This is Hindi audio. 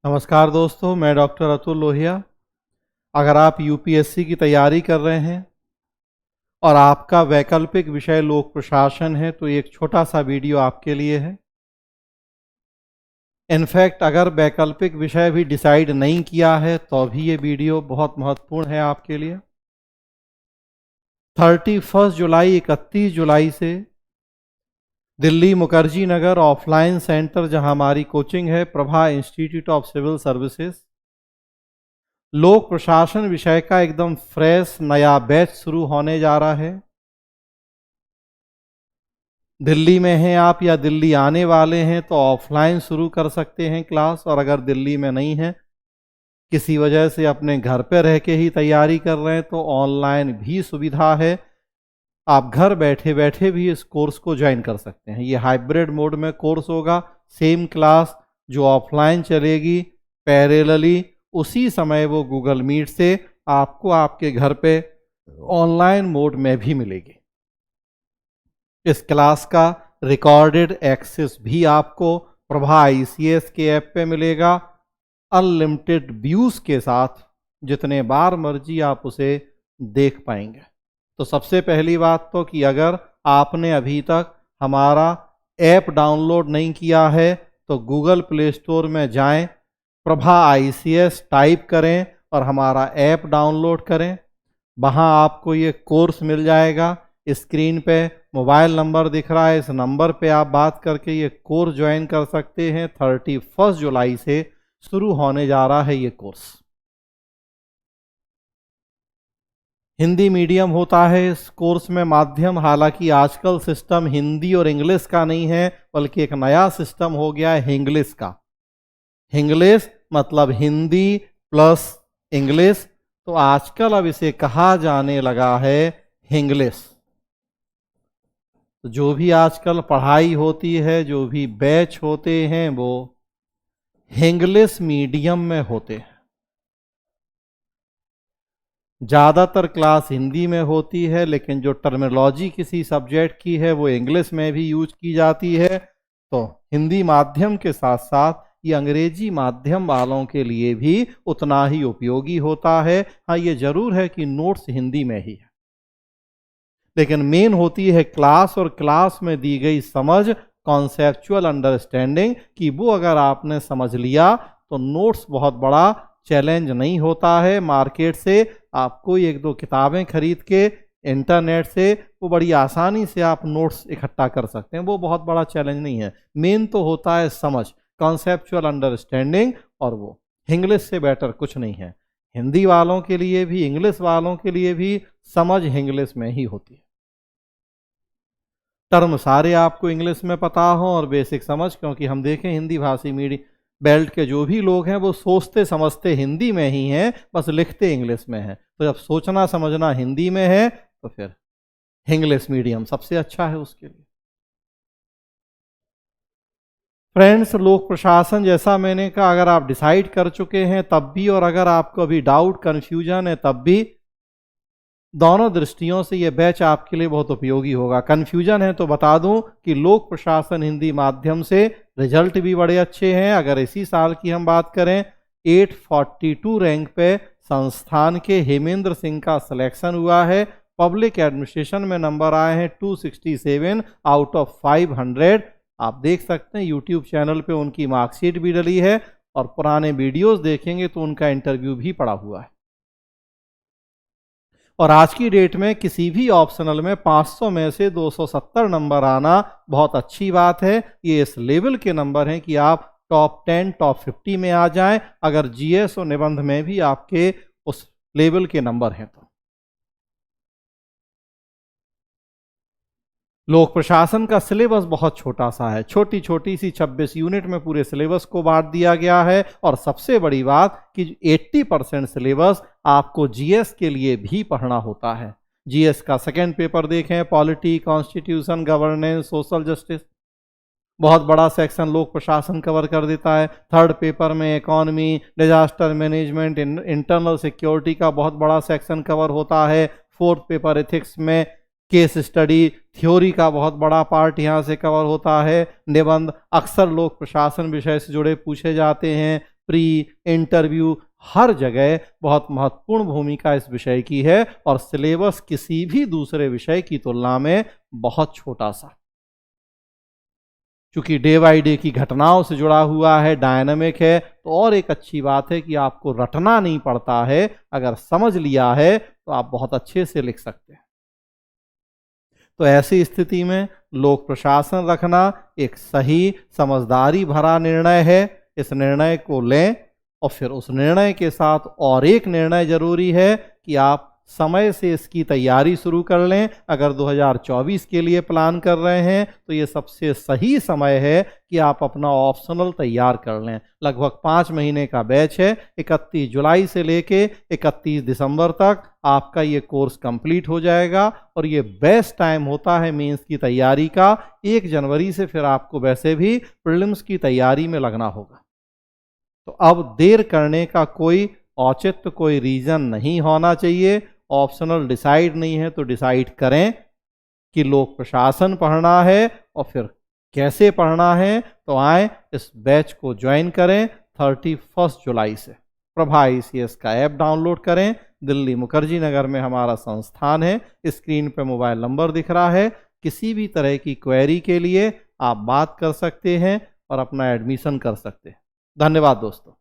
नमस्कार दोस्तों, मैं डॉक्टर अतुल लोहिया। अगर आप यूपीएससी की तैयारी कर रहे हैं और आपका वैकल्पिक विषय लोक प्रशासन है तो एक छोटा सा वीडियो आपके लिए है। इनफैक्ट अगर वैकल्पिक विषय भी डिसाइड नहीं किया है तो भी ये वीडियो बहुत महत्वपूर्ण है आपके लिए। 31 जुलाई 31 जुलाई से दिल्ली मुखर्जी नगर ऑफलाइन सेंटर, जहां हमारी कोचिंग है, Prabha institute of civil services, लोक प्रशासन विषय का एकदम फ्रेश नया बैच शुरू होने जा रहा है। दिल्ली में हैं आप या दिल्ली आने वाले हैं तो ऑफलाइन शुरू कर सकते हैं क्लास, और अगर दिल्ली में नहीं हैं, किसी वजह से अपने घर पे रह के ही तैयारी कर रहे हैं, तो ऑनलाइन भी सुविधा है। आप घर बैठे बैठे भी इस कोर्स को ज्वाइन कर सकते हैं। ये हाइब्रिड मोड में कोर्स होगा। सेम क्लास जो ऑफलाइन चलेगी पैरेलली, उसी समय वो गूगल मीट से आपको आपके घर पे ऑनलाइन मोड में भी मिलेगी। इस क्लास का रिकॉर्डेड एक्सेस भी आपको प्रभा आईसीएस के ऐप पे मिलेगा, अनलिमिटेड व्यूज के साथ। जितने बार मर्जी आप उसे देख पाएंगे। तो सबसे पहली बात तो कि अगर आपने अभी तक हमारा ऐप डाउनलोड नहीं किया है तो गूगल प्ले स्टोर में जाएं, प्रभा आईसीएस टाइप करें और हमारा ऐप डाउनलोड करें। वहाँ आपको ये कोर्स मिल जाएगा। स्क्रीन पे मोबाइल नंबर दिख रहा है, इस नंबर पे आप बात करके ये कोर्स ज्वाइन कर सकते हैं। 31 जुलाई से शुरू होने जा रहा है ये कोर्स। हिंदी मीडियम होता है इस कोर्स में माध्यम। हालांकि आजकल सिस्टम हिंदी और इंग्लिश का नहीं है, बल्कि एक नया सिस्टम हो गया है हिंग्लिश का। हिंग्लिश मतलब हिंदी प्लस इंग्लिश, तो आजकल अब इसे कहा जाने लगा है हिंग्लिश। तो जो भी आजकल पढ़ाई होती है, जो भी बैच होते हैं, वो हिंग्लिश मीडियम में होते हैं। ज़्यादातर क्लास हिंदी में होती है, लेकिन जो टर्मिनोलॉजी किसी सब्जेक्ट की है वो इंग्लिश में भी यूज की जाती है। तो हिंदी माध्यम के साथ साथ ये अंग्रेजी माध्यम वालों के लिए भी उतना ही उपयोगी होता है। हाँ, ये जरूर है कि नोट्स हिंदी में ही है, लेकिन मेन होती है क्लास, और क्लास में दी गई समझ, कॉन्सेप्चुअल अंडरस्टैंडिंग, कि वो अगर आपने समझ लिया तो नोट्स बहुत बड़ा चैलेंज नहीं होता है। मार्केट से आपको एक दो किताबें खरीद के, इंटरनेट से, वो बड़ी आसानी से आप नोट्स इकट्ठा कर सकते हैं। वो बहुत बड़ा चैलेंज नहीं है। मेन तो होता है समझ, कॉन्सेप्चुअल अंडरस्टैंडिंग, और वो इंग्लिश से बेटर कुछ नहीं है। हिंदी वालों के लिए भी, इंग्लिश वालों के लिए भी समझ इंग्लिश में ही होती है। टर्म सारे आपको इंग्लिश में पता हो और बेसिक समझ, क्योंकि हम देखें हिंदी भाषी मीडियम बेल्ट के जो भी लोग हैं वो सोचते समझते हिंदी में ही हैं, बस लिखते इंग्लिश में हैं। तो जब सोचना समझना हिंदी में है तो फिर इंग्लिश मीडियम सबसे अच्छा है उसके लिए। फ्रेंड्स, लोक प्रशासन जैसा मैंने कहा, अगर आप डिसाइड कर चुके हैं तब भी, और अगर आपको अभी डाउट कन्फ्यूजन है तब भी, दोनों दृष्टियों से ये बैच आपके लिए बहुत उपयोगी होगा। कन्फ्यूजन है तो बता दूं कि लोक प्रशासन हिंदी माध्यम से रिजल्ट भी बड़े अच्छे हैं। अगर इसी साल की हम बात करें, 842 रैंक पे संस्थान के हेमेंद्र सिंह का सिलेक्शन हुआ है। पब्लिक एडमिनिस्ट्रेशन में नंबर आए हैं 267 आउट ऑफ 500। आप देख सकते हैं यूट्यूब चैनल पे उनकी मार्कशीट भी डली है, और पुराने वीडियोस देखेंगे तो उनका इंटरव्यू भी पड़ा हुआ है। और आज की डेट में किसी भी ऑप्शनल में 500 में से 270 नंबर आना बहुत अच्छी बात है। ये इस लेवल के नंबर हैं कि आप टॉप 10 टॉप 50 में आ जाएं, अगर जीएस और निबंध में भी आपके उस लेवल के नंबर हैं तो। लोक प्रशासन का सिलेबस बहुत छोटा सा है, छोटी छोटी सी 26 यूनिट में पूरे सिलेबस को बांट दिया गया है। और सबसे बड़ी बात कि 80% सिलेबस आपको जीएस के लिए भी पढ़ना होता है। जीएस का सेकंड पेपर देखें, polity, constitution, governance, social justice, बहुत बड़ा सेक्शन लोक प्रशासन कवर कर देता है। थर्ड पेपर में economy, disaster management, internal security का बहुत बड़ा सेक्शन कवर होता है। फोर्थ पेपर एथिक्स में केस स्टडी, थ्योरी का बहुत बड़ा पार्ट यहाँ से कवर होता है। निबंध अक्सर लोक प्रशासन विषय से जुड़े पूछे जाते हैं। प्री इंटरव्यू हर जगह बहुत महत्वपूर्ण भूमिका इस विषय की है और सिलेबस किसी भी दूसरे विषय की तुलना में बहुत छोटा सा, क्योंकि डे बाई डे की घटनाओं से जुड़ा हुआ है, डायनामिक है। तो और एक अच्छी बात है कि आपको रटना नहीं पड़ता है, अगर समझ लिया है तो आप बहुत अच्छे से लिख सकते हैं। तो ऐसी स्थिति में लोक प्रशासन रखना एक सही समझदारी भरा निर्णय है। इस निर्णय को लें और फिर उस निर्णय के साथ और एक निर्णय जरूरी है कि आप समय से इसकी तैयारी शुरू कर लें। अगर 2024 के लिए प्लान कर रहे हैं तो ये सबसे सही समय है कि आप अपना ऑप्शनल तैयार कर लें। लगभग 5 महीने का बैच है, 31 जुलाई से लेके 31 दिसंबर तक आपका ये कोर्स कंप्लीट हो जाएगा और ये बेस्ट टाइम होता है मेंस की तैयारी का। 1 जनवरी से फिर आपको वैसे भी प्रीलिम्स की तैयारी में लगना होगा। तो अब देर करने का कोई औचित्य, कोई रीज़न नहीं होना चाहिए। ऑप्शनल डिसाइड नहीं है तो डिसाइड करें कि लोक प्रशासन पढ़ना है और फिर कैसे पढ़ना है। तो आए इस बैच को ज्वाइन करें 31 जुलाई से। प्रभा ICS का ऐप डाउनलोड करें। दिल्ली मुखर्जी नगर में हमारा संस्थान है, स्क्रीन पे मोबाइल नंबर दिख रहा है। किसी भी तरह की क्वेरी के लिए आप बात कर सकते हैं और अपना एडमिशन कर सकते हैं। धन्यवाद दोस्तों।